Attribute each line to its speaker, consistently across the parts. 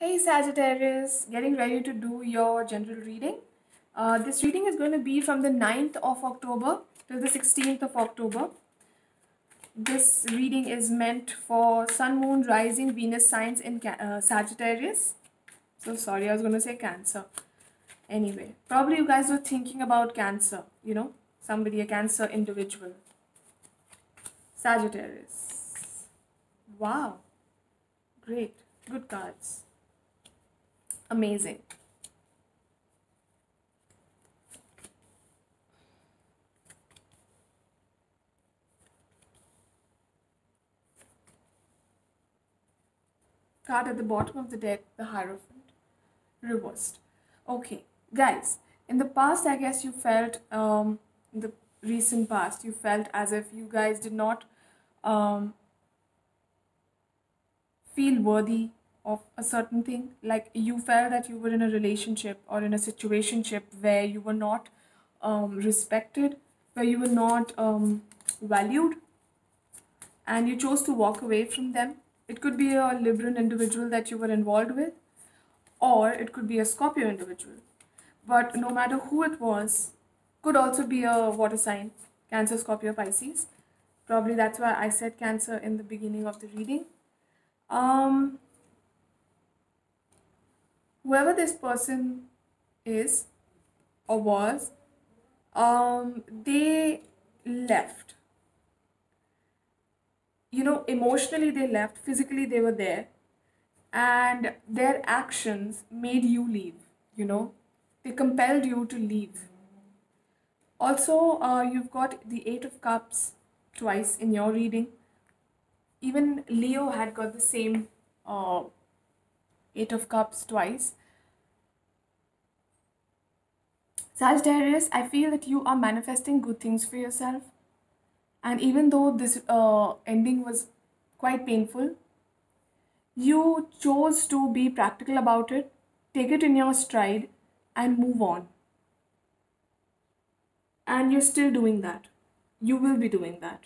Speaker 1: Hey Sagittarius, getting ready to do your general reading. This reading is going to be from the 9th of October till the 16th of October. This reading is meant for Sun, Moon, Rising, Venus signs in Sagittarius. So sorry, I was going to say Cancer. Anyway, probably you guys were thinking about Cancer, somebody, a Cancer individual. Sagittarius. Wow, great, good cards. Amazing. Card at the bottom of the deck, the Hierophant, reversed. Okay, guys, in the past, I guess you felt, in the recent past, you felt as if you guys did not um, feel worthy of a certain thing. Like you felt that you were in a relationship or in a situationship where you were not respected, where you were not valued, and you chose to walk away from them. It could be a Libran individual that you were involved with, or it could be a Scorpio individual. But no matter who it was, could also be a water sign, Cancer, Scorpio, Pisces. Probably that's why I said Cancer in the beginning of the reading. Um, Whoever this person is or was, they left. Emotionally they left, physically they were there, and their actions made you leave, you know, they compelled you to leave. Also, you've got the Eight of Cups twice in your reading. Even Leo had got the same uh, Eight of Cups twice. Sagittarius, I feel that you are manifesting good things for yourself. And even though this ending was quite painful, you chose to be practical about it, take it in your stride, and move on. And you're still doing that. You will be doing that.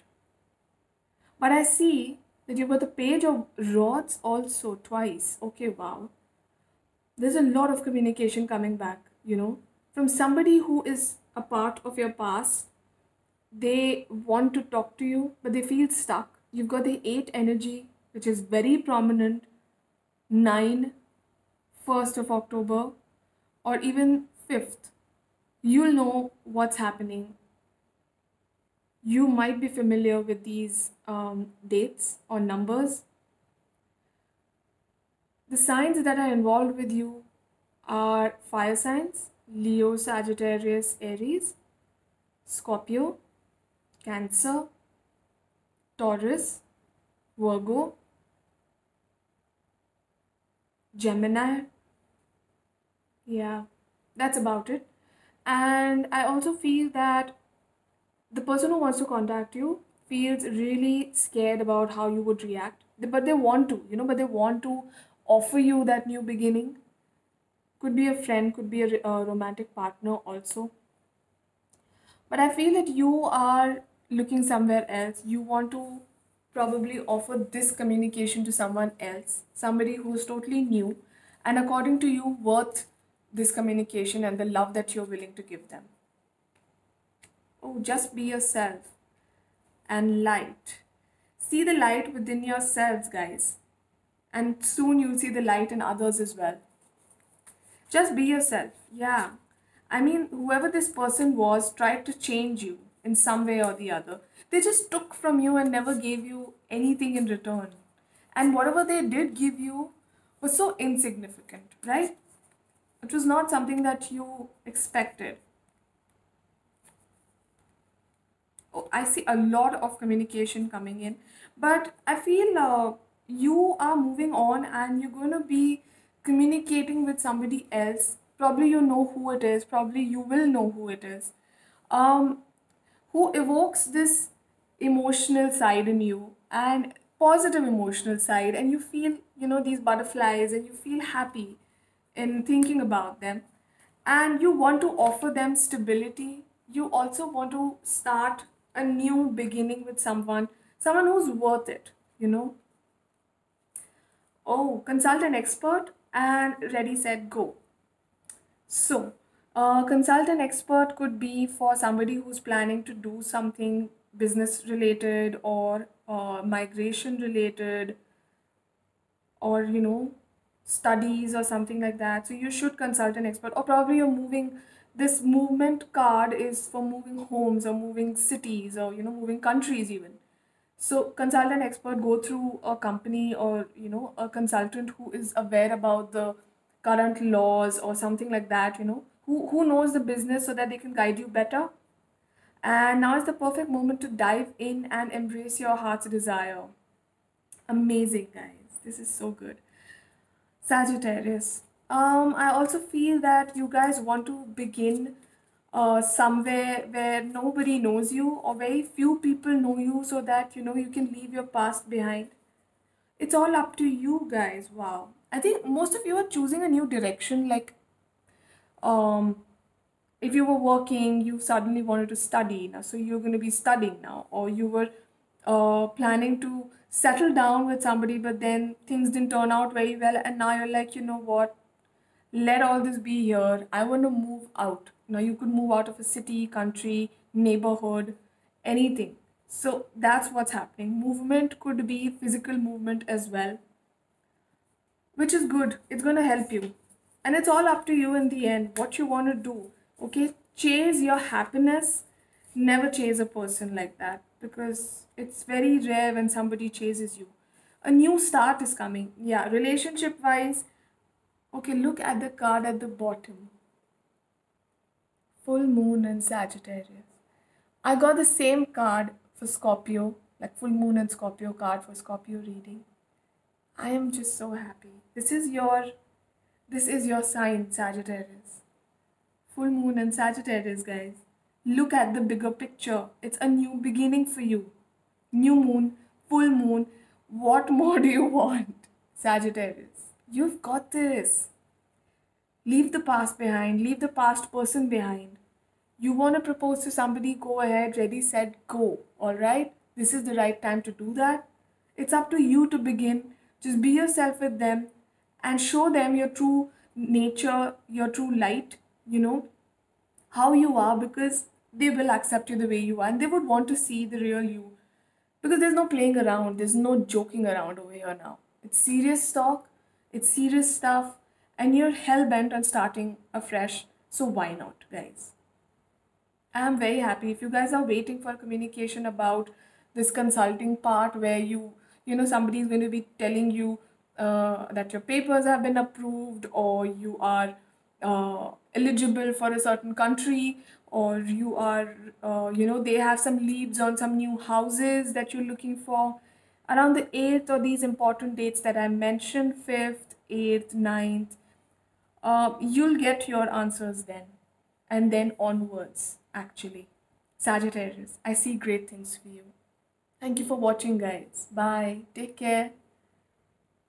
Speaker 1: But I see that you've got the Page of Rods also twice. Okay, wow. There's a lot of communication coming back, from somebody who is a part of your past. They want to talk to you, but they feel stuck. You've got the 8 energy, which is very prominent. 9, 1st of October, or even 5th. You'll know what's happening. You might be familiar with these dates or numbers. The signs that are involved with you are fire signs: Leo, Sagittarius, Aries, Scorpio, Cancer, Taurus, Virgo, Gemini. Yeah, that's about it. And I also feel that the person who wants to contact you feels really scared about how you would react. But they want to, but they want to offer you that new beginning. Could be a friend, could be a romantic partner also. But I feel that you are looking somewhere else. You want to probably offer this communication to someone else, somebody who's totally new, and according to you, worth this communication and the love that you're willing to give them. Oh, just be yourself and light. See the light within yourselves, guys. And soon you'll see the light in others as well. Just be yourself. Yeah. I mean, whoever this person was tried to change you in some way or the other. They just took from you and never gave you anything in return. And whatever they did give you was so insignificant, right? It was not something that you expected. Oh, I see a lot of communication coming in, but I feel you are moving on and you're going to be communicating with somebody else. Probably you know who it is, probably you will know who it is, um, who evokes this emotional side in you and positive emotional side, and you feel, these butterflies and you feel happy in thinking about them, and you want to offer them stability. You also want to start a new beginning with someone who's worth it. Oh, consult an expert. and ready, set, go. So, a consultant expert could be for somebody who's planning to do something business related or migration related, or studies or something like that. So you should consult an expert, or probably you're moving. This movement card is for moving homes or moving cities, or moving countries even. So consult an expert, go through a company, or a consultant who is aware about the current laws or something like that, who knows the business so that they can guide you better. And now is the perfect moment to dive in and embrace your heart's desire. Amazing, guys, this is so good. Sagittarius. I also feel that you guys want to begin somewhere where nobody knows you, or very few people know you, so that you can leave your past behind. It's all up to you guys. Wow. I think most of you are choosing a new direction. Like, um, if you were working, you suddenly wanted to study now, so you're going to be studying now, or you were planning to settle down with somebody, but then things didn't turn out very well, and now you're like, you know what, let all this be here. I want to move out. You could move out of a city, country, neighborhood, anything. So that's what's happening. Movement could be physical movement as well, which is good. It's going to help you. And it's all up to you in the end, what you want to do. Okay? Chase your happiness. Never chase a person like that, because it's very rare when somebody chases you. A new start is coming. Yeah, relationship wise. Okay, look at the card at the bottom. Full moon and Sagittarius. I got the same card for Scorpio, like full moon and Scorpio card for Scorpio reading. I am just so happy. This is your sign, Sagittarius. Full moon and Sagittarius, guys. Look at the bigger picture. It's a new beginning for you. New moon, full moon. What more do you want, Sagittarius? You've got this. Leave the past behind, leave the past person behind. You want to propose to somebody, go ahead, ready, set, go. All right? This is the right time to do that. It's up to you to begin. Just be yourself with them and show them your true nature, your true light, how you are, because they will accept you the way you are, and they would want to see the real you, because there's no playing around, there's no joking around over here now. It's serious talk, it's serious stuff, and you're hell bent on starting afresh. So why not, guys? I'm very happy. If you guys are waiting for communication about this consulting part, where somebody is going to be telling you that your papers have been approved, or you are eligible for a certain country, or you are, they have some leads on some new houses that you're looking for. Around the 8th, or these important dates that I mentioned, 5th, 8th, 9th, you'll get your answers then, and then onwards, actually. Sagittarius, I see great things for you. Thank you for watching, guys. Bye. Take care.